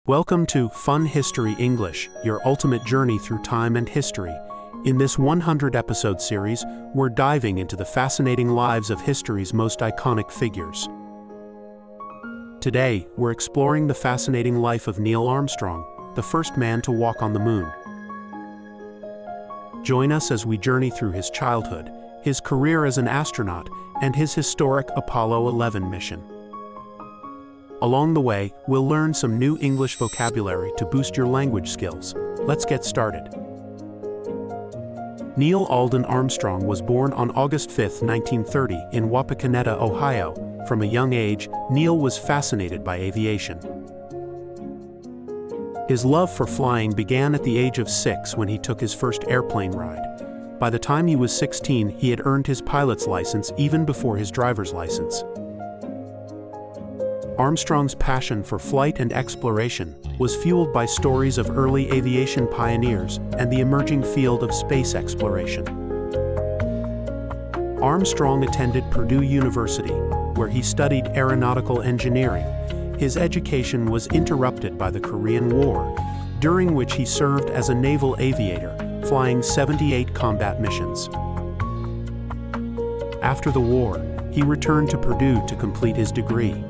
Welcome to Fun History English, your ultimate journey through time and history. In this 100-episode series, we're diving into the fascinating lives of history's most iconic figures. Today, we're exploring the fascinating life of Neil Armstrong, the first man to walk on the moon. Join us as we journey through his childhood, his career as an astronaut, and his historic Apollo 11 mission. Along the way, we'll learn some new English vocabulary to boost your language skills. Let's get started. Neil Alden Armstrong was born on August 5, 1930, in Wapakoneta, Ohio. From a young age, Neil was fascinated by aviation. His love for flying began at the age of 6 when he took his first airplane ride. By the time he was 16, he had earned his pilot's license even before his driver's license. Armstrong's passion for flight and exploration was fueled by stories of early aviation pioneers and the emerging field of space exploration. Armstrong attended Purdue University, where he studied aeronautical engineering. His education was interrupted by the Korean War, during which he served as a naval aviator, flying 78 combat missions. After the war, he returned to Purdue to complete his degree.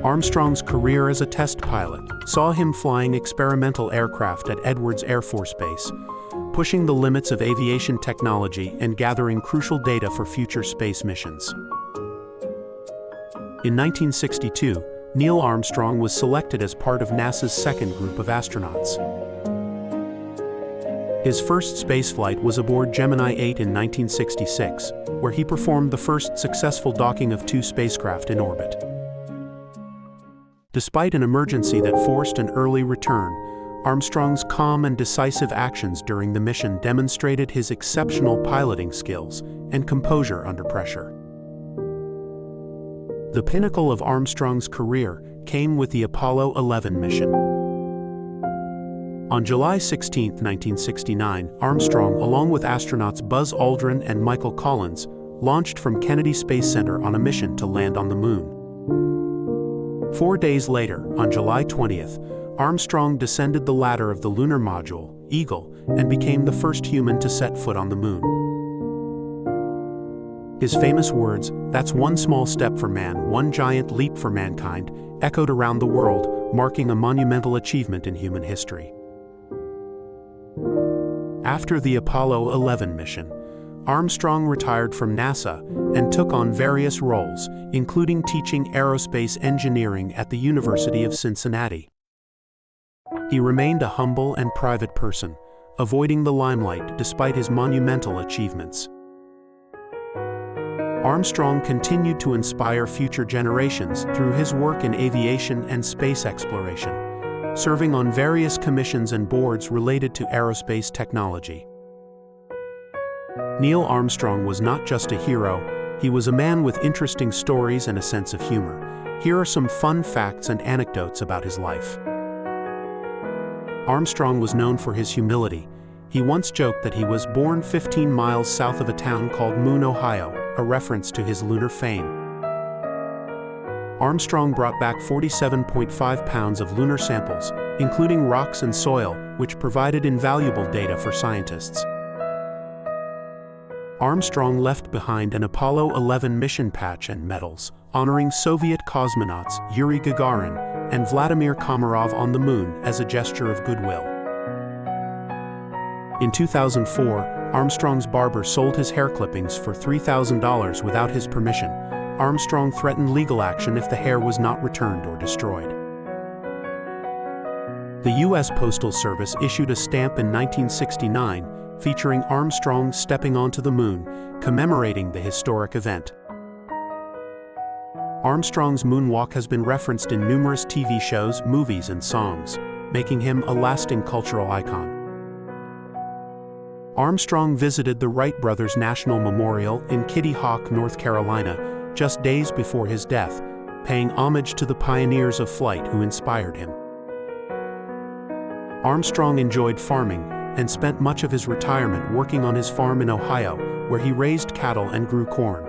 Armstrong's career as a test pilot saw him flying experimental aircraft at Edwards Air Force Base, pushing the limits of aviation technology and gathering crucial data for future space missions. In 1962, Neil Armstrong was selected as part of NASA's second group of astronauts. His first spaceflight was aboard Gemini 8 in 1966, where he performed the first successful docking of two spacecraft in orbit. Despite an emergency that forced an early return, Armstrong's calm and decisive actions during the mission demonstrated his exceptional piloting skills and composure under pressure. The pinnacle of Armstrong's career came with the Apollo 11 mission. On July 16, 1969, Armstrong, along with astronauts Buzz Aldrin and Michael Collins, launched from Kennedy Space Center on a mission to land on the moon. 4 days later, on July 20th, Armstrong descended the ladder of the lunar module, Eagle, and became the first human to set foot on the moon. His famous words, "That's one small step for man, one giant leap for mankind," echoed around the world, marking a monumental achievement in human history. After the Apollo 11 mission, Armstrong retired from NASA and took on various roles, including teaching aerospace engineering at the University of Cincinnati. He remained a humble and private person, avoiding the limelight despite his monumental achievements. Armstrong continued to inspire future generations through his work in aviation and space exploration, serving on various commissions and boards related to aerospace technology. Neil Armstrong was not just a hero, he was a man with interesting stories and a sense of humor. Here are some fun facts and anecdotes about his life. Armstrong was known for his humility. He once joked that he was born 15 miles south of a town called Moon, Ohio, a reference to his lunar fame. Armstrong brought back 47.5 pounds of lunar samples, including rocks and soil, which provided invaluable data for scientists. Armstrong left behind an Apollo 11 mission patch and medals, honoring Soviet cosmonauts Yuri Gagarin and Vladimir Komarov on the moon as a gesture of goodwill. In 2004, Armstrong's barber sold his hair clippings for $3,000 without his permission. Armstrong threatened legal action if the hair was not returned or destroyed. The U.S. Postal Service issued a stamp in 1969 featuring Armstrong stepping onto the moon, commemorating the historic event. Armstrong's moonwalk has been referenced in numerous TV shows, movies, and songs, making him a lasting cultural icon. Armstrong visited the Wright Brothers National Memorial in Kitty Hawk, North Carolina, just days before his death, paying homage to the pioneers of flight who inspired him. Armstrong enjoyed farming and spent much of his retirement working on his farm in Ohio, where he raised cattle and grew corn.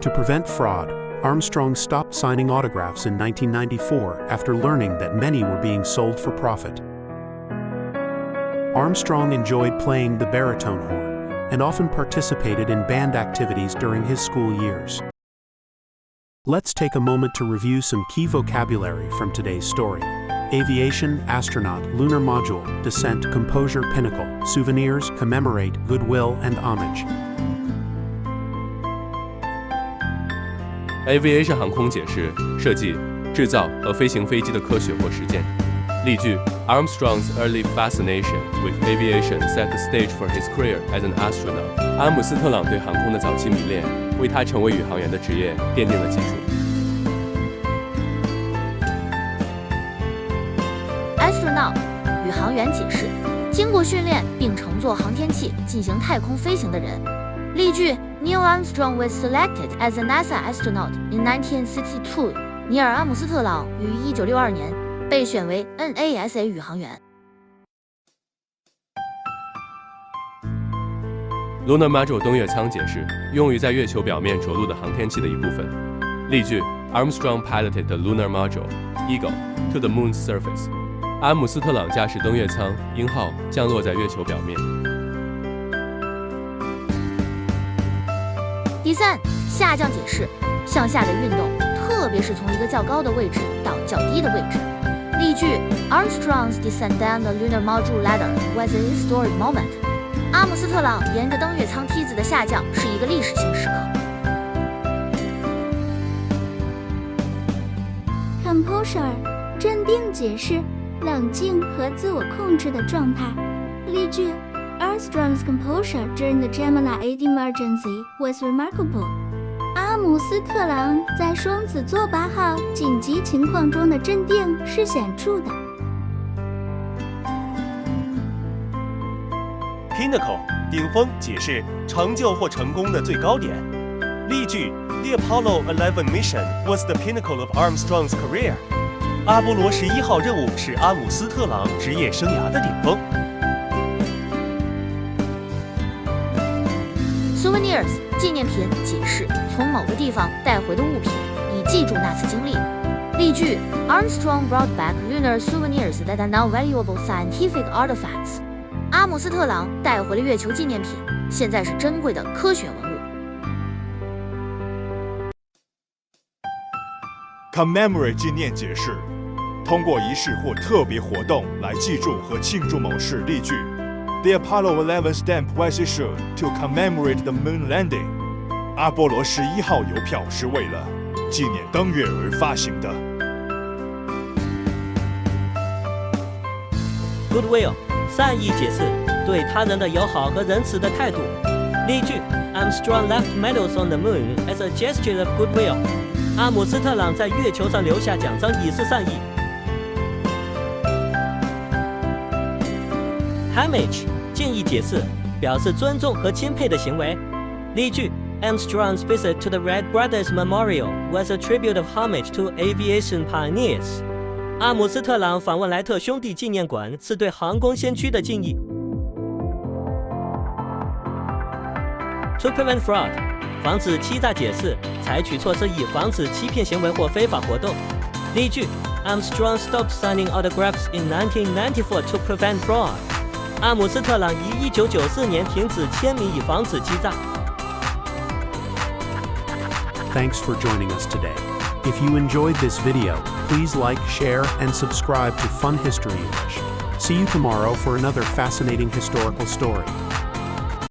To prevent fraud, Armstrong stopped signing autographs in 1994 after learning that many were being sold for profit. Armstrong enjoyed playing the baritone horn and often participated in band activities during his school years. Let's take a moment to review some key vocabulary from today's story. Aviation, astronaut, lunar module, descent, composure, pinnacle, souvenirs, commemorate, goodwill, and homage. Aviation 航空解释设计、制造和飞行飞机的科学或实践。例句 Armstrong's early fascination with aviation set the stage for his career as an astronaut. 阿姆斯特朗对航空的早期迷恋，为他成为宇航员的职业奠定了基础。Astronaut 宇航员解释，经过训练并乘坐航天器进行太空飞行的人。例句 Neil Armstrong was selected as a NASA astronaut in 1962. 尼尔·阿姆斯特朗于1962年被选为 NASA 宇航员。Lunar Module 登月舱解释，用于在月球表面着陆的航天器的一部分。例句 Armstrong piloted the Lunar Module Eagle to the Moon's surface. 阿姆斯特朗驾驶登月舱鹰号降落在月球表面。第三，下降解释，向下的运动，特别是从一个较高的位置到较低的位置。例句 Armstrong's descent down the lunar module ladder was a historic moment. 阿姆斯特朗沿着登月舱梯子的下降是一个历史性时刻。Composure 镇定解释，冷静和自我控制的状态。例句 Armstrong's composure during the Gemini 8 emergency was remarkable. 阿姆斯特朗在双子座8号紧急情况中的镇定是显著的。Pinnacle 顶峰解释成就或成功的最高点。例句 The Apollo 11 mission was the pinnacle of Armstrong's career. 阿波罗11号任务是阿姆斯特朗职业生涯的顶峰。Souvenirs 纪念品解释从某个地方带回的物品，以记住那次经历。例句 Armstrong brought back lunar souvenirs that are now valuable scientific artifacts. 阿姆斯特朗带回了月球纪念品，现在是珍贵的科学文物。Commemorate 纪念解释，通过仪式或特别活动来记住和庆祝某事。例句 The Apollo 11 stamp was issued to commemorate the moon landing. 阿波罗11号邮票是为了纪念登月而发行的。Goodwill 善意解释，对他人的友好和仁慈的态度。例句 Armstrong left medals on the moon as a gesture of goodwill. 阿姆斯特朗在月球上留下奖章以示善意。Homage 敬意解释，表示尊重和钦佩的行为。例句 Armstrong's visit to the Wright Brothers Memorial was a tribute of homage to aviation pioneers. 阿姆斯特朗访问莱特兄弟纪念馆是对航空先驱的敬意。To prevent fraud 防止欺诈解释，采取措施以防止欺骗行为或非法活动。例句 Armstrong stopped signing autographs in 1994 to prevent fraud. 阿姆斯特朗于1994年停止签名以防止欺诈。Thanks for joining us today. If you enjoyed this video, please like, share, and subscribe to Fun History English. See you tomorrow for another fascinating historical story.